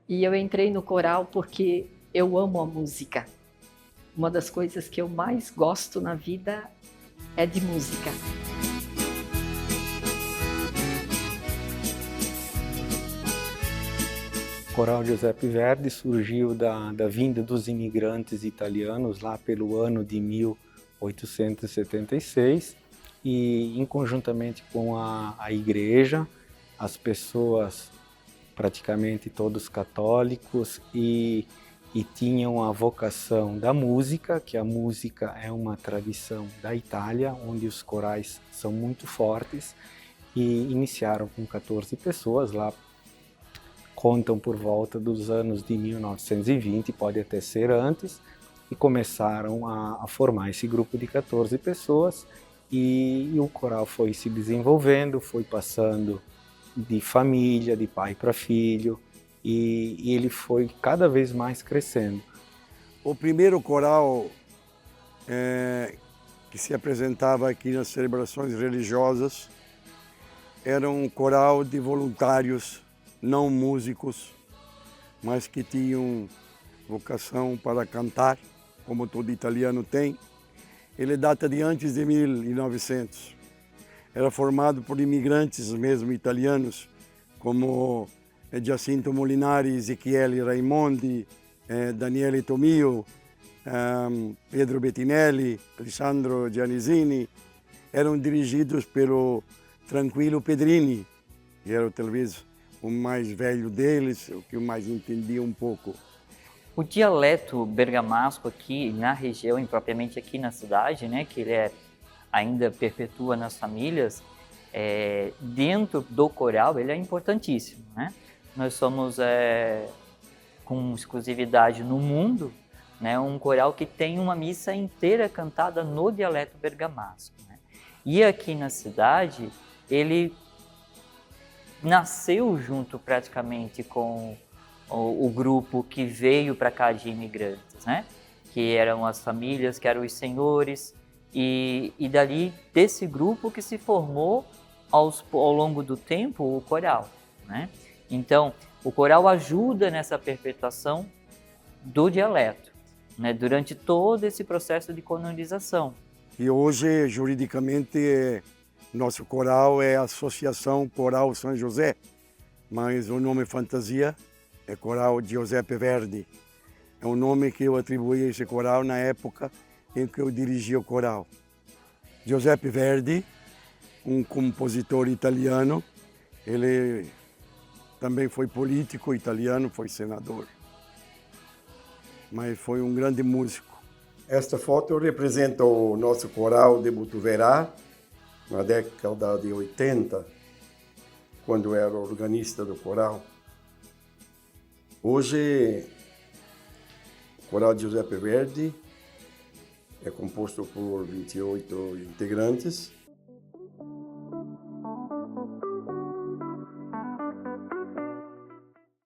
E eu entrei no coral porque eu amo a música. Uma das coisas que eu mais gosto na vida é de música. O Coral Giuseppe Verdi surgiu da vinda dos imigrantes italianos lá pelo ano de 1876 e, conjuntamente com a igreja, as pessoas, praticamente todos católicos, e tinham a vocação da música, que a música é uma tradição da Itália, onde os corais são muito fortes, e iniciaram com 14 pessoas lá. Contam por volta dos anos de 1920, pode até ser antes, e começaram a formar esse grupo de 14 pessoas, e o coral foi se desenvolvendo, foi passando de família, de pai para filho, e ele foi cada vez mais crescendo. O primeiro coral que se apresentava aqui nas celebrações religiosas era um coral de voluntários, não músicos, mas que tinham vocação para cantar, como todo italiano tem. Ele data de antes de 1900. Era formado por imigrantes mesmo italianos, como Giacinto Molinari, Ezechiele Raimondi, Daniele Tomio, Pedro Bettinelli, Alessandro Gianesini. Eram dirigidos pelo Tranquillo Pedrini, que era talvez o mais velho deles, o que mais entendia um pouco. O dialeto bergamasco aqui na região, e propriamente aqui na cidade, né, que ele ainda perpetua nas famílias, dentro do coral, ele é importantíssimo, né? Nós somos, com exclusividade no mundo, né, um coral que tem uma missa inteira cantada no dialeto bergamasco, né? E aqui na cidade, ele nasceu junto praticamente com o grupo que veio para cá de imigrantes, né? Que eram as famílias, que eram os senhores, e dali desse grupo que se formou ao longo do tempo o coral, né? Então, o coral ajuda nessa perpetuação do dialeto, né? Durante todo esse processo de colonização. E hoje, juridicamente, nosso coral é a Associação Coral São José, mas o nome fantasia é Coral Giuseppe Verdi. É um nome que eu atribuí a esse coral na época em que eu dirigia o coral. Giuseppe Verdi, um compositor italiano, ele também foi político italiano, foi senador, mas foi um grande músico. Esta foto representa o nosso coral de Botuverá, na década de 80, quando eu era organista do coral. Hoje, o Coral Giuseppe Verdi é composto por 28 integrantes.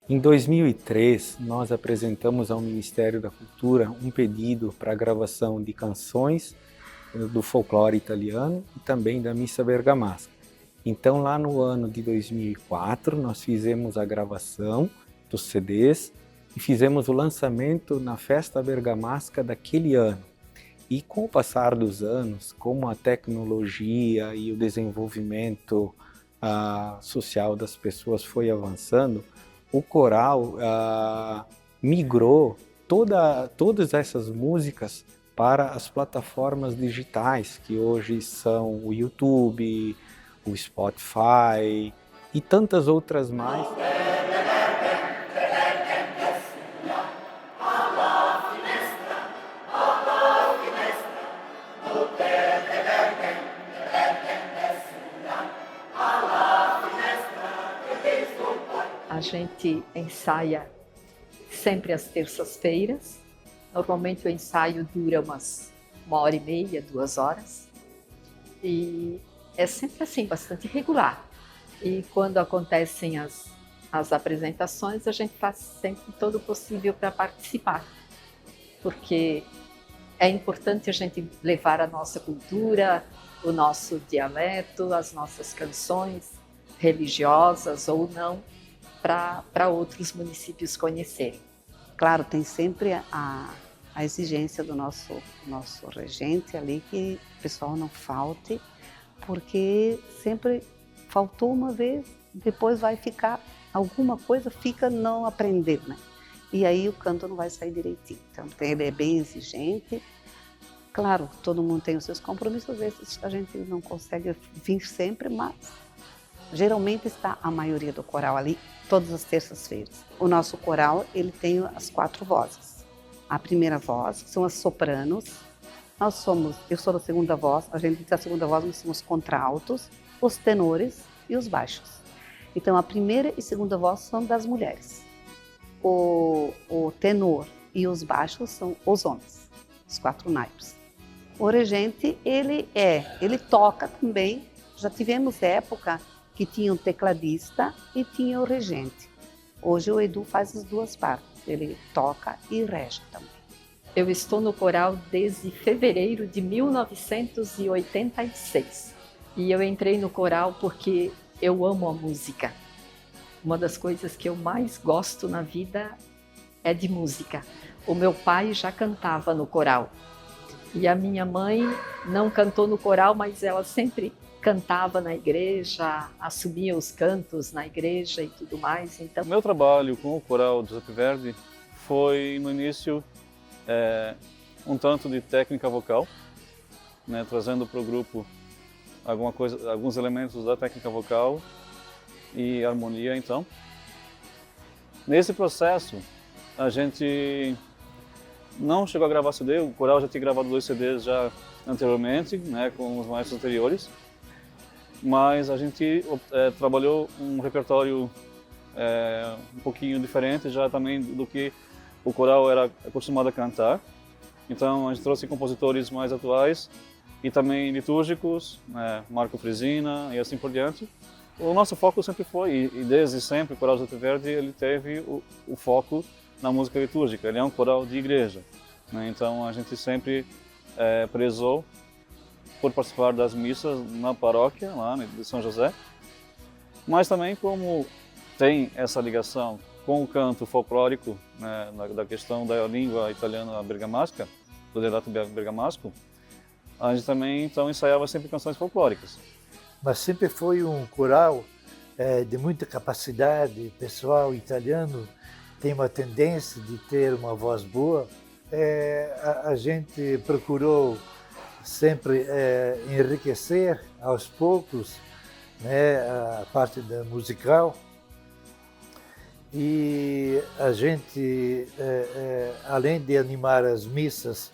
Em 2003, nós apresentamos ao Ministério da Cultura um pedido para a gravação de canções do folclore italiano e também da missa bergamasca. Então, lá no ano de 2004, nós fizemos a gravação dos CDs e fizemos o lançamento na festa bergamasca daquele ano. E com o passar dos anos, como a tecnologia e o desenvolvimento social das pessoas foi avançando, o coral migrou todas essas músicas para as plataformas digitais, que hoje são o YouTube, o Spotify e tantas outras mais. A gente ensaia sempre às terças-feiras. Normalmente o ensaio dura uma hora e meia, 2 horas. E é sempre assim, bastante regular. E quando acontecem as apresentações, a gente faz sempre todo o possível para participar. Porque é importante a gente levar a nossa cultura, o nosso dialeto, as nossas canções religiosas ou não, para outros municípios conhecerem. Claro, tem sempre a exigência do nosso regente ali que o pessoal não falte, porque sempre faltou uma vez, depois vai ficar, alguma coisa fica não aprender, né? E aí o canto não vai sair direitinho. Então ele é bem exigente. Claro, todo mundo tem os seus compromissos, às vezes a gente não consegue vir sempre, mas geralmente está a maioria do coral ali, todas as terças-feiras. O nosso coral, ele tem as 4 vozes. A primeira voz, que são as sopranos. Eu sou da segunda voz, a gente da segunda voz, nós somos contraltos, os tenores e os baixos. Então, a primeira e segunda voz são das mulheres. O tenor e os baixos são os homens, os 4 naipes. O regente, ele toca também. Já tivemos época que tinha um tecladista e tinha o regente. Hoje o Edu faz as 2 partes, ele toca e rege também. Eu estou no coral desde fevereiro de 1986 e eu entrei no coral porque eu amo a música. Uma das coisas que eu mais gosto na vida é de música. O meu pai já cantava no coral e a minha mãe não cantou no coral, mas ela sempre cantava na igreja, assumia os cantos na igreja e tudo mais. Então, o meu trabalho com o coral do Giuseppe Verdi foi, no início, um tanto de técnica vocal, né, trazendo para o grupo alguns elementos da técnica vocal e harmonia, então. Nesse processo, a gente não chegou a gravar CD, o coral já tinha gravado 2 CDs já anteriormente, né, com os maestros anteriores, mas a gente trabalhou um repertório um pouquinho diferente já também do que o coral era acostumado a cantar. Então a gente trouxe compositores mais atuais e também litúrgicos, né, Marco Frisina e assim por diante. O nosso foco sempre foi, e desde sempre, o Coral Giuseppe Verdi ele teve o foco na música litúrgica. Ele é um coral de igreja, né? Então a gente sempre prezou por participar das missas na paróquia, lá de São José. Mas também como tem essa ligação com o canto folclórico, né, da questão da língua italiana bergamasca, do dialeto bergamasco, a gente também então ensaiava sempre canções folclóricas. Mas sempre foi um coral de muita capacidade. O pessoal italiano tem uma tendência de ter uma voz boa. A gente procurou sempre enriquecer aos poucos, né, a parte da musical. E a gente, além de animar as missas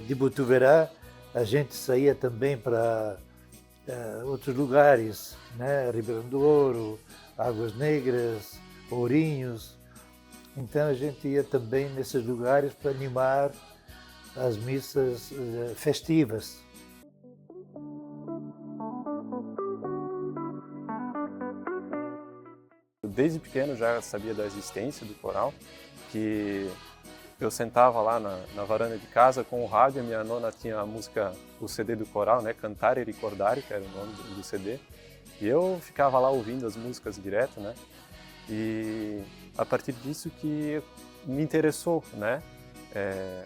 de Botuverá, a gente saía também para outros lugares, né? Ribeirão do Ouro, Águas Negras, Ourinhos. Então a gente ia também nesses lugares para animar as missas festivas. Desde pequeno já sabia da existência do coral, que eu sentava lá na varanda de casa com o rádio, a minha nona tinha a música, o CD do coral, né, Cantare e Ricordare, que era o nome do CD, e eu ficava lá ouvindo as músicas direto, né, e a partir disso que me interessou, né,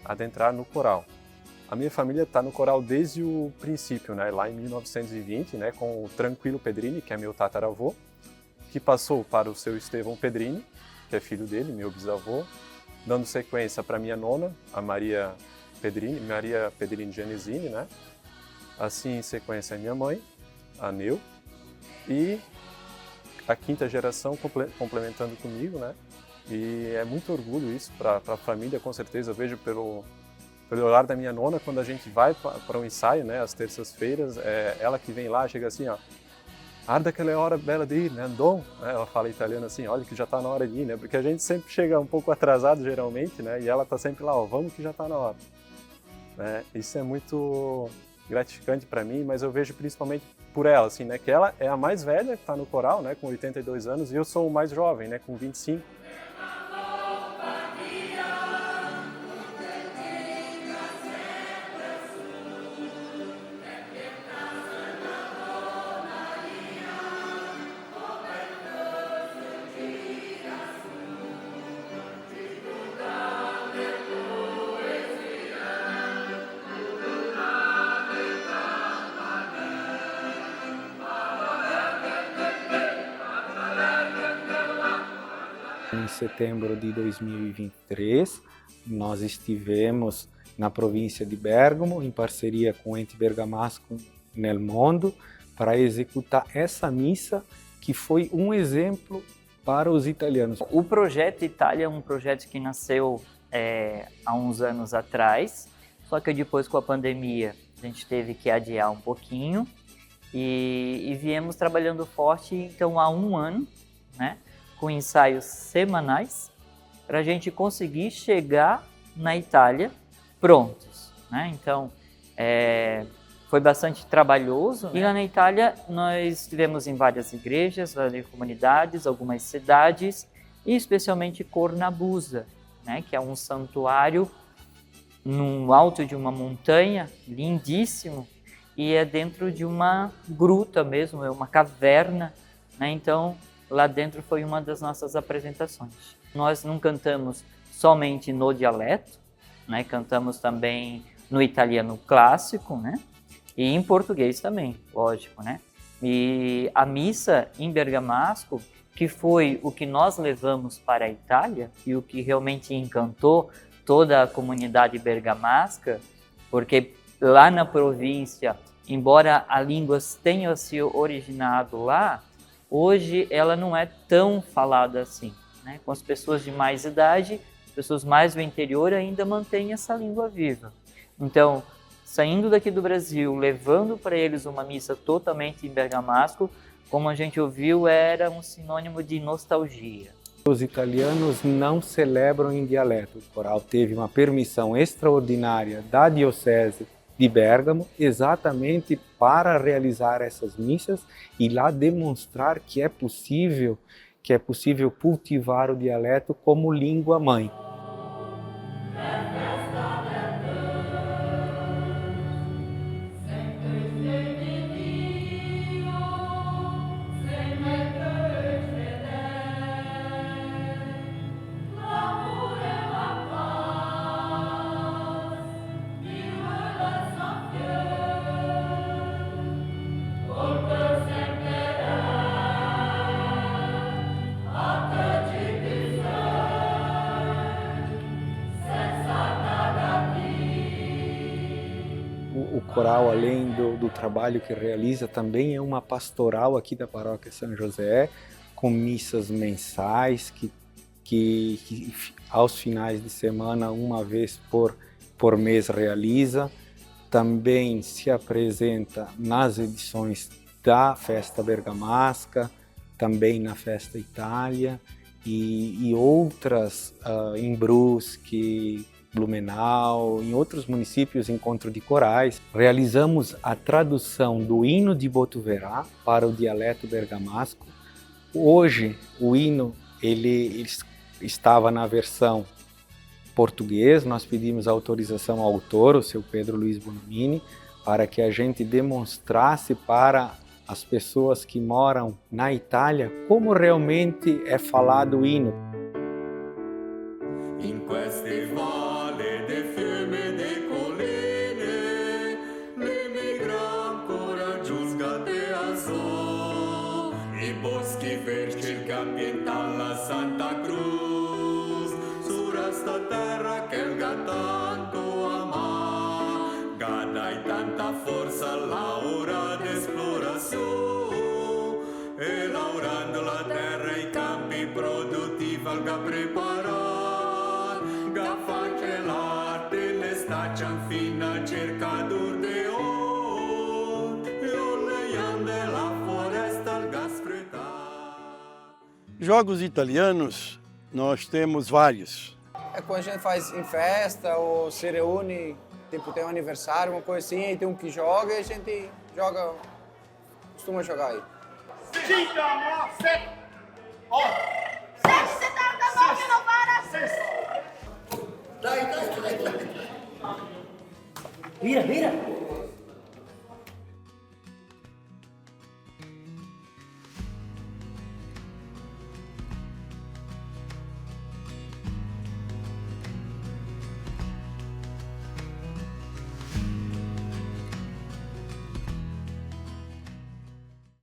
adentrar no coral. A minha família está no coral desde o princípio, né, lá em 1920, né, com o Tranquilo Pedrini, que é meu tataravô, que passou para o seu Estevão Pedrini, que é filho dele, meu bisavô, dando sequência para minha nona, a Maria Pedrini Genesini, né? Assim em sequência a minha mãe, a Neu, e a 5ª geração complementando comigo, né? E é muito orgulho isso para a família, com certeza. Eu vejo pelo olhar da minha nona, quando a gente vai para um ensaio, né? Às terças-feiras, ela que vem lá, chega assim, ó, arda aquela hora bela de ir, né? Andon, né? Ela fala italiano assim, olha que já está na hora de ir, né? Porque a gente sempre chega um pouco atrasado, geralmente, né? E ela está sempre lá, ó, vamos que já está na hora. Né? Isso é muito gratificante para mim, mas eu vejo principalmente por ela, assim, né? Que ela é a mais velha que está no coral, né? Com 82 anos, e eu sou o mais jovem, né? Com 25. Em setembro de 2023, nós estivemos na província de Bergamo, em parceria com o Ente Bergamasco nel Mondo, para executar essa missa, que foi um exemplo para os italianos. O projeto Itália é um projeto que nasceu há uns anos atrás, só que depois com a pandemia a gente teve que adiar um pouquinho e viemos trabalhando forte, então há um ano, né, com ensaios semanais, para a gente conseguir chegar na Itália prontos, né? Então, foi bastante trabalhoso, né? E lá na Itália nós estivemos em várias igrejas, várias comunidades, algumas cidades, e especialmente Cornabusa, né, que é um santuário no alto de uma montanha, lindíssimo, e é dentro de uma gruta mesmo, é uma caverna, né? Então, lá dentro foi uma das nossas apresentações. Nós não cantamos somente no dialeto, né? Cantamos também no italiano clássico, né? E em português também, lógico, né? E a missa em Bergamasco, que foi o que nós levamos para a Itália e o que realmente encantou toda a comunidade bergamasca, porque lá na província, embora a língua tenha se originado lá, hoje ela não é tão falada assim, né? Com as pessoas de mais idade, as pessoas mais do interior ainda mantêm essa língua viva. Então, saindo daqui do Brasil, levando para eles uma missa totalmente em bergamasco, como a gente ouviu, era um sinônimo de nostalgia. Os italianos não celebram em dialeto. O coral teve uma permissão extraordinária da Diocese de Bergamo, exatamente para realizar essas missas e lá demonstrar que é possível cultivar o dialeto como língua mãe. O coral, além do trabalho que realiza, também é uma pastoral aqui da Paróquia São José, com missas mensais, que aos finais de semana, uma vez por mês realiza. Também se apresenta nas edições da Festa Bergamasca, também na Festa Itália e outras em Brusque, Blumenau, em outros municípios, encontro de corais. Realizamos a tradução do hino de Botuverá para o dialeto bergamasco. Hoje, o hino ele estava na versão português. Nós pedimos autorização ao autor, o seu Pedro Luiz Bonomini, para que a gente demonstrasse para as pessoas que moram na Itália como realmente é falado o hino. Jogos italianos, nós temos vários. É quando a gente faz em festa ou se reúne, tipo tem um aniversário, uma coisa assim, aí tem um que joga e a gente joga, costuma jogar aí. 5, 9, 7, 8, 6, 7, 9, não para! 6. Vira, vira!